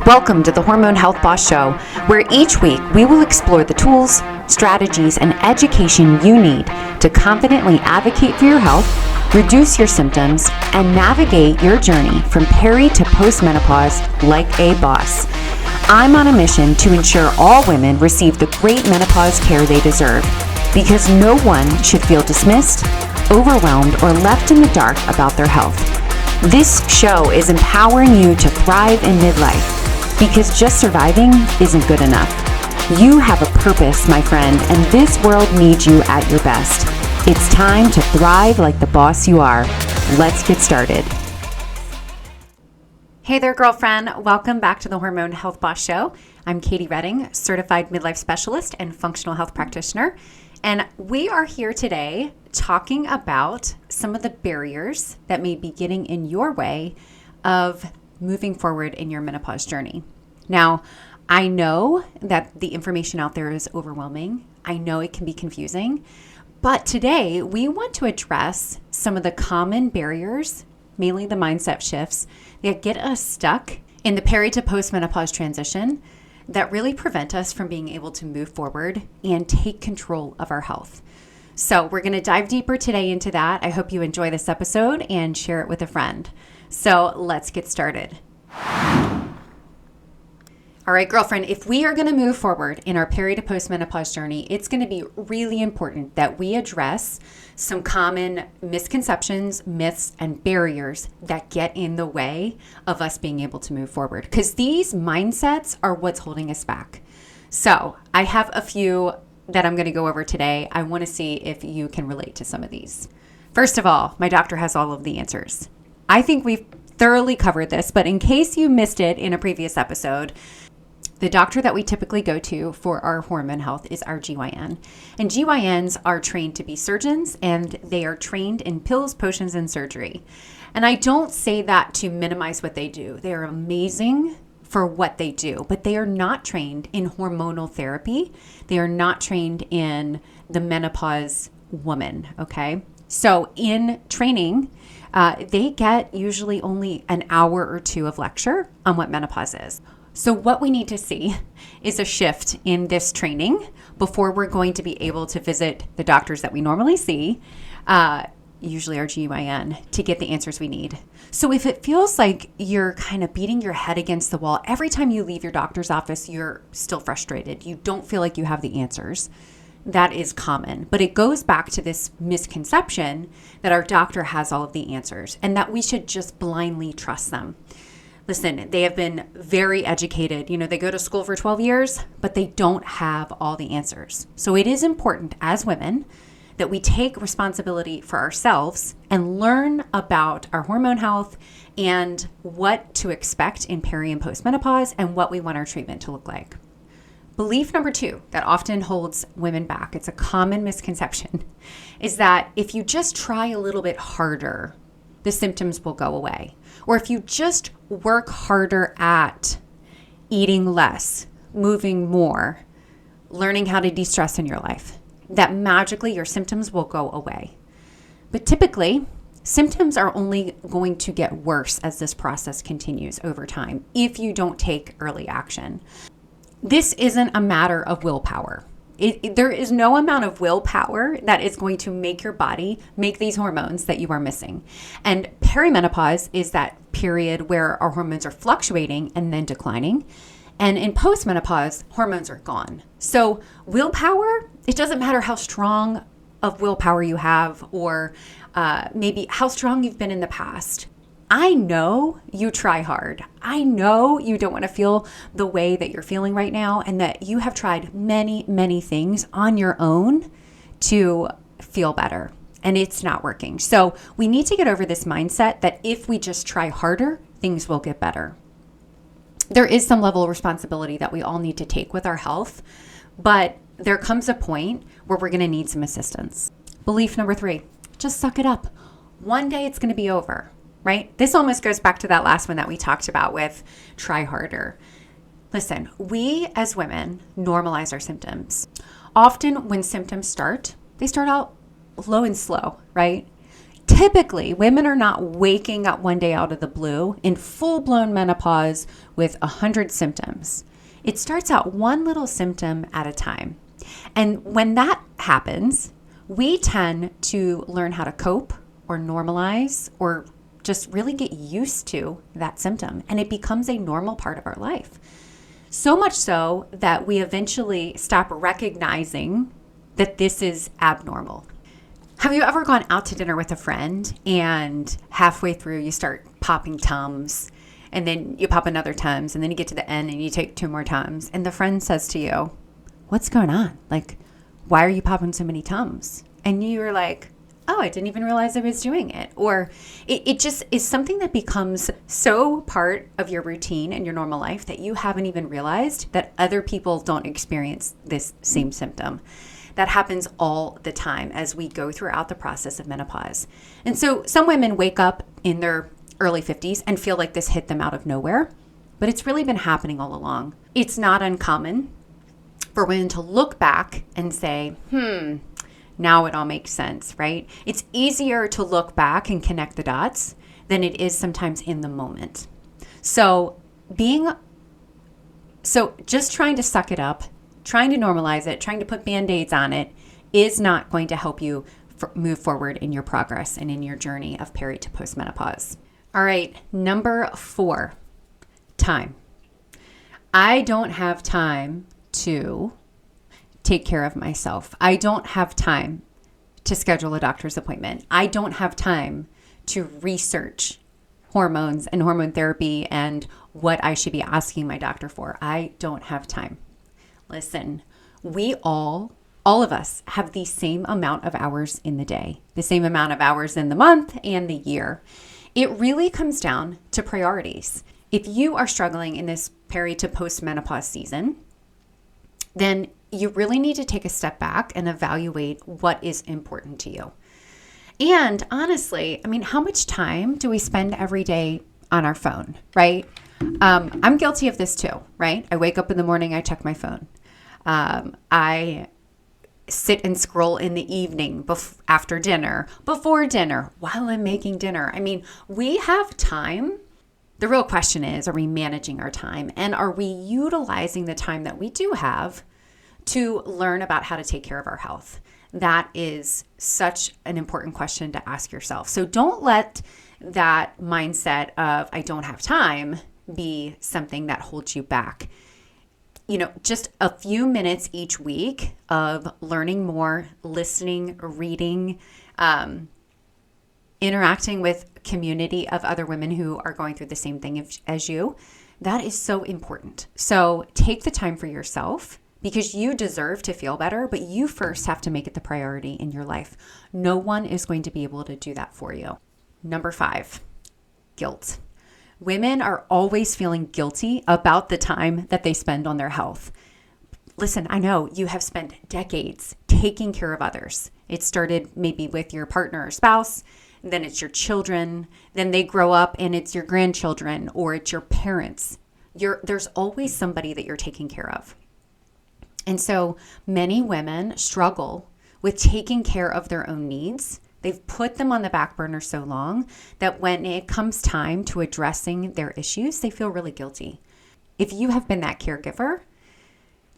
Welcome to the Hormone Health Boss Show, where each week we will explore the tools, strategies, and education you need to confidently advocate for your health, reduce your symptoms, and navigate your journey from peri to postmenopause like a boss. I'm on a mission to ensure all women receive the great menopause care they deserve, because no one should feel dismissed, overwhelmed, or left in the dark about their health. This show is empowering you to thrive in midlife, because just surviving isn't good enough. You have a purpose, my friend, and this world needs you at your best. It's time to thrive like the boss you are. Let's get started. Hey there, girlfriend. Welcome back to the Hormone Health Boss Show. I'm Katie Redding, certified midlife specialist and functional health practitioner. And we are here today talking about some of the barriers that may be getting in your way of moving forward in your menopause journey. Now, I know that the information out there is overwhelming. I know it can be confusing, but today we want to address some of the common barriers, mainly the mindset shifts that get us stuck in the peri to postmenopause transition that really prevent us from being able to move forward and take control of our health. So we're going to dive deeper today into that. I hope you enjoy this episode and share it with a friend. So let's get started. All right, girlfriend, if we are going to move forward in our peri to postmenopause journey, it's going to be really important that we address some common misconceptions, myths, and barriers that get in the way of us being able to move forward, because these mindsets are what's holding us back. So I have a few that I'm going to go over today. I want to see if you can relate to some of these. First of all, my doctor has all of the answers. I think we've thoroughly covered this, but in case you missed it in a previous episode, the doctor that we typically go to for our hormone health is our GYN. And GYNs are trained to be surgeons, and they are trained in pills, potions, and surgery. And I don't say that to minimize what they do. They are amazing for what they do, but they are not trained in hormonal therapy. They are not trained in the menopause woman, okay? So in training, they get usually only an hour or two of lecture on what menopause is. So what we need to see is a shift in this training before we're going to be able to visit the doctors that we normally see, usually our GYN, to get the answers we need. So if it feels like you're kind of beating your head against the wall, every time you leave your doctor's office, you're still frustrated, you don't feel like you have the answers, that is common. But it goes back to this misconception that our doctor has all of the answers and that we should just blindly trust them. Listen, they have been very educated. You know, they go to school for 12 years, but they don't have all the answers. So it is important as women that we take responsibility for ourselves and learn about our hormone health and what to expect in peri and postmenopause and what we want our treatment to look like. Belief number 2 that often holds women back, it's a common misconception, is that if you just try a little bit harder, the symptoms will go away. Or if you just work harder at eating less, moving more, learning how to de-stress in your life, that magically your symptoms will go away. But typically, symptoms are only going to get worse as this process continues over time if you don't take early action. This isn't a matter of willpower. There is no amount of willpower that is going to make your body make these hormones that you are missing. And perimenopause is that period where our hormones are fluctuating and then declining. And in postmenopause, hormones are gone. So willpower, it doesn't matter how strong of willpower you have or maybe how strong you've been in the past. I know you try hard. I know you don't want to feel the way that you're feeling right now and that you have tried many, many things on your own to feel better and it's not working. So we need to get over this mindset that if we just try harder, things will get better. There is some level of responsibility that we all need to take with our health, but there comes a point where we're going to need some assistance. Belief number 3, just suck it up. One day it's going to be over. Right? This almost goes back to that last one that we talked about with try harder. Listen, we as women normalize our symptoms. Often when symptoms start, they start out low and slow, right? Typically, women are not waking up one day out of the blue in full-blown menopause with 100 symptoms. It starts out one little symptom at a time. And when that happens, we tend to learn how to cope or normalize or just really get used to that symptom. And it becomes a normal part of our life. So much so that we eventually stop recognizing that this is abnormal. Have you ever gone out to dinner with a friend and halfway through you start popping Tums, and then you pop another Tums, and then you get to the end and you take 2 more Tums, and the friend says to you, "What's going on? Like, why are you popping so many Tums?" And you're like, "Oh, I didn't even realize I was doing it." Or it just is something that becomes so part of your routine and your normal life that you haven't even realized that other people don't experience this same symptom. That happens all the time as we go throughout the process of menopause. And so some women wake up in their early 50s and feel like this hit them out of nowhere, but it's really been happening all along. It's not uncommon for women to look back and say, now it all makes sense, right? It's easier to look back and connect the dots than it is sometimes in the moment. So just trying to suck it up, trying to normalize it, trying to put Band-Aids on it is not going to help you move forward in your progress and in your journey of peri to postmenopause. All right, number 4, time. I don't have time to take care of myself. I don't have time to schedule a doctor's appointment. I don't have time to research hormones and hormone therapy and what I should be asking my doctor for. I don't have time. Listen, we all of us have the same amount of hours in the day, the same amount of hours in the month and the year. It really comes down to priorities. If you are struggling in this peri to postmenopause season, then you really need to take a step back and evaluate what is important to you. And honestly, how much time do we spend every day on our phone, right? I'm guilty of this too, right? I wake up in the morning, I check my phone. I sit and scroll in the evening after dinner, before dinner, while I'm making dinner. We have time. The real question is, are we managing our time? And are we utilizing the time that we do have to learn about how to take care of our health? That is such an important question to ask yourself. So don't let that mindset of I don't have time be something that holds you back. Just a few minutes each week of learning more, listening, reading, interacting with community of other women who are going through the same thing as you, that is so important. So take the time for yourself because you deserve to feel better, but you first have to make it the priority in your life. No one is going to be able to do that for you. Number 5, guilt. Women are always feeling guilty about the time that they spend on their health. Listen, I know you have spent decades taking care of others. It started maybe with your partner or spouse, then it's your children, then they grow up and it's your grandchildren or it's your parents. There's always somebody that you're taking care of. And so many women struggle with taking care of their own needs. They've put them on the back burner so long that when it comes time to addressing their issues, they feel really guilty. If you have been that caregiver,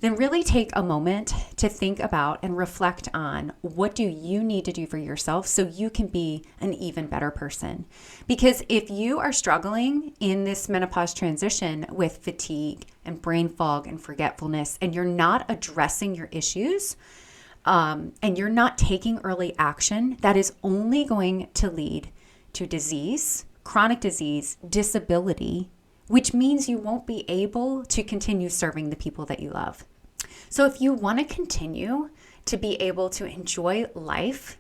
then really take a moment to think about and reflect on what do you need to do for yourself so you can be an even better person. Because if you are struggling in this menopause transition with fatigue and brain fog and forgetfulness, and you're not addressing your issues, and you're not taking early action, that is only going to lead to disease, chronic disease, disability, which means you won't be able to continue serving the people that you love. So if you want to continue to be able to enjoy life,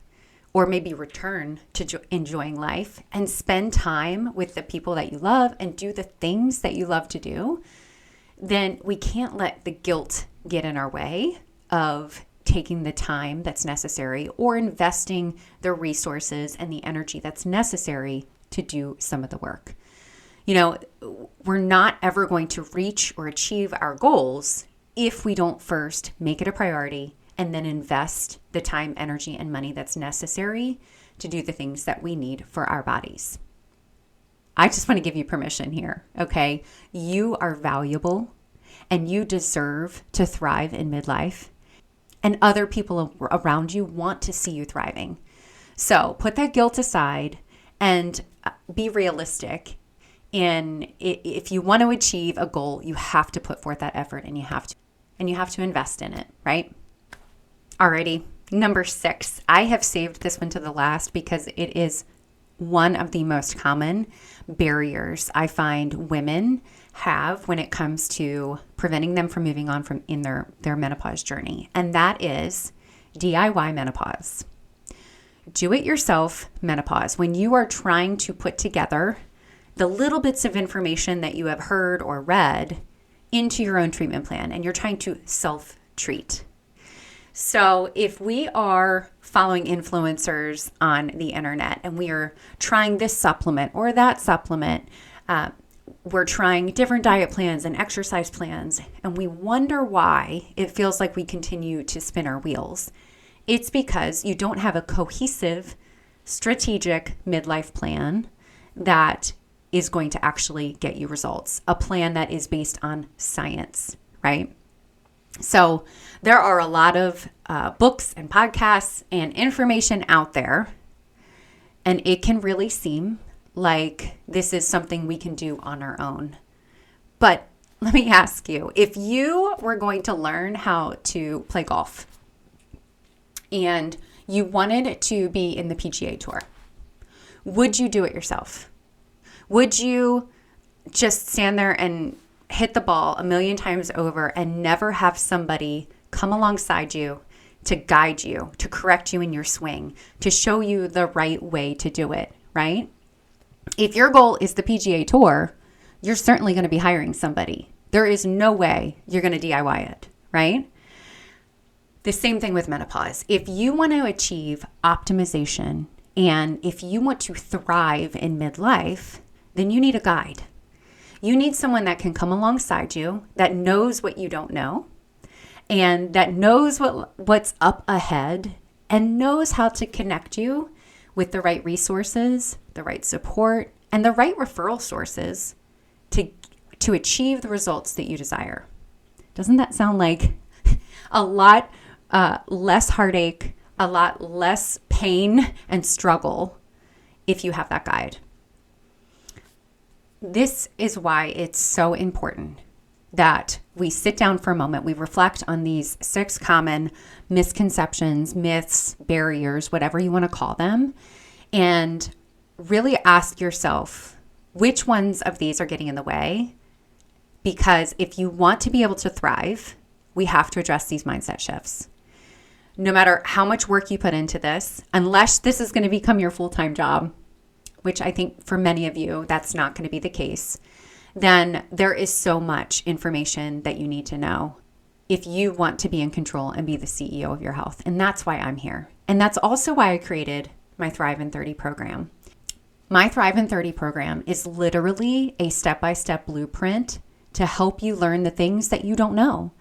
or maybe return to enjoying life and spend time with the people that you love and do the things that you love to do, then we can't let the guilt get in our way of taking the time that's necessary or investing the resources and the energy that's necessary to do some of the work. We're not ever going to reach or achieve our goals if we don't first make it a priority and then invest the time, energy, and money that's necessary to do the things that we need for our bodies. I just want to give you permission here, okay? You are valuable and you deserve to thrive in midlife, and other people around you want to see you thriving. So put that guilt aside and be realistic. And if you want to achieve a goal, you have to put forth that effort, and you have to invest in it, right? Alrighty, number 6. I have saved this one to the last because it is one of the most common barriers I find women have when it comes to preventing them from moving on from in their menopause journey. And that is DIY menopause. Do-it-yourself menopause. When you are trying to put together the little bits of information that you have heard or read into your own treatment plan, and you're trying to self-treat. So if we are following influencers on the internet and we are trying this supplement or that supplement, we're trying different diet plans and exercise plans, and we wonder why it feels like we continue to spin our wheels. It's because you don't have a cohesive, strategic midlife plan that is going to actually get you results, a plan that is based on science, right? So there are a lot of books and podcasts and information out there, and it can really seem like this is something we can do on our own. But let me ask you, if you were going to learn how to play golf and you wanted to be in the PGA Tour, would you do it yourself? Would you just stand there and hit the ball a million times over and never have somebody come alongside you to guide you, to correct you in your swing, to show you the right way to do it, right? If your goal is the PGA Tour, you're certainly going to be hiring somebody. There is no way you're going to DIY it, right? The same thing with menopause. If you want to achieve optimization and if you want to thrive in midlife, then you need a guide. You need someone that can come alongside you, that knows what you don't know, and that knows what's up ahead, and knows how to connect you with the right resources, the right support, and the right referral sources to achieve the results that you desire. Doesn't that sound like a lot less heartache, a lot less pain and struggle if you have that guide? This is why it's so important that we sit down for a moment, we reflect on these 6 common misconceptions, myths, barriers, whatever you want to call them, and really ask yourself which ones of these are getting in the way. Because if you want to be able to thrive, we have to address these mindset shifts. No matter how much work you put into this, unless this is going to become your full-time job, which I think for many of you, that's not going to be the case, then there is so much information that you need to know if you want to be in control and be the CEO of your health. And that's why I'm here. And that's also why I created my Thrive in 30 program. My Thrive in 30 program is literally a step-by-step blueprint to help you learn the things that you don't know.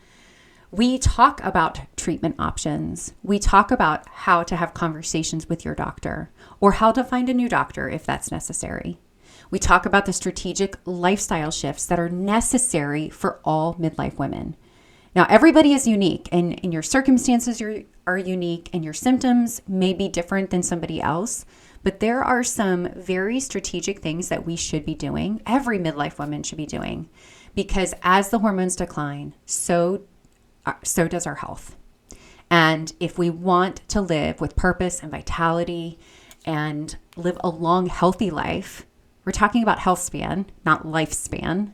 We talk about treatment options. We talk about how to have conversations with your doctor or how to find a new doctor if that's necessary. We talk about the strategic lifestyle shifts that are necessary for all midlife women. Now, everybody is unique, and your circumstances are unique, and your symptoms may be different than somebody else, but there are some very strategic things that we should be doing, every midlife woman should be doing, because as the hormones decline, so does our health. And if we want to live with purpose and vitality and live a long, healthy life, we're talking about health span, not lifespan,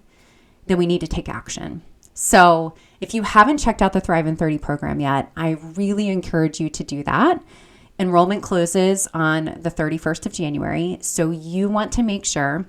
then we need to take action. So if you haven't checked out the Thrive in 30 program yet, I really encourage you to do that. Enrollment closes on the 31st of January. So you want to make sure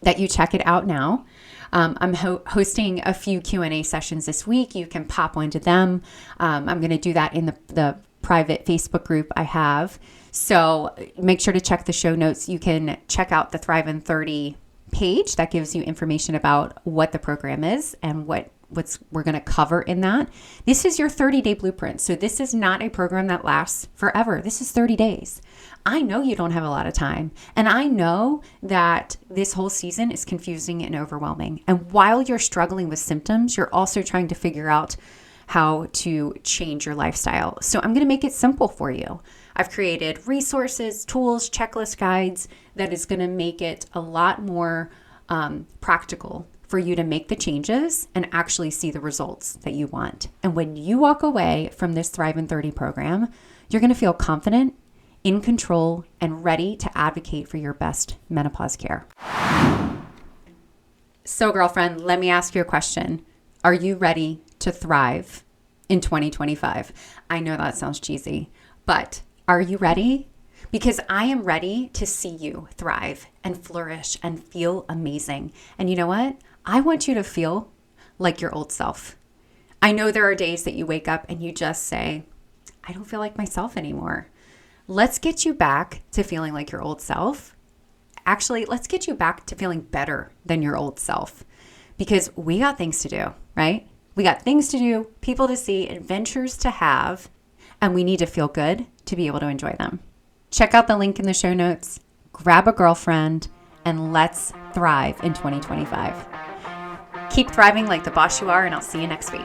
that you check it out now. I'm hosting a few Q&A sessions this week. You can pop onto them. I'm going to do that in the private Facebook group I have. So make sure to check the show notes. You can check out the Thrive in 30 page that gives you information about what the program is and what we're going to cover in that. This is your 30-day blueprint. So this is not a program that lasts forever. This is 30 days. I know you don't have a lot of time, and I know that this whole season is confusing and overwhelming. And while you're struggling with symptoms, you're also trying to figure out how to change your lifestyle. So I'm going to make it simple for you. I've created resources, tools, checklist guides that is going to make it a lot more practical for you to make the changes and actually see the results that you want. And when you walk away from this Thrive in 30 program, you're going to feel confident, in control, and ready to advocate for your best menopause care. So, girlfriend, let me ask you a question. Are you ready to thrive in 2025? I know that sounds cheesy, but are you ready? Because I am ready to see you thrive and flourish and feel amazing. And you know what? I want you to feel like your old self. I know there are days that you wake up and you just say, I don't feel like myself anymore. Let's get you back to feeling like your old self. Actually, let's get you back to feeling better than your old self, because we got things to do, right? We got things to do, people to see, adventures to have, and we need to feel good to be able to enjoy them. Check out the link in the show notes, grab a girlfriend, and let's thrive in 2025. Keep thriving like the boss you are, and I'll see you next week.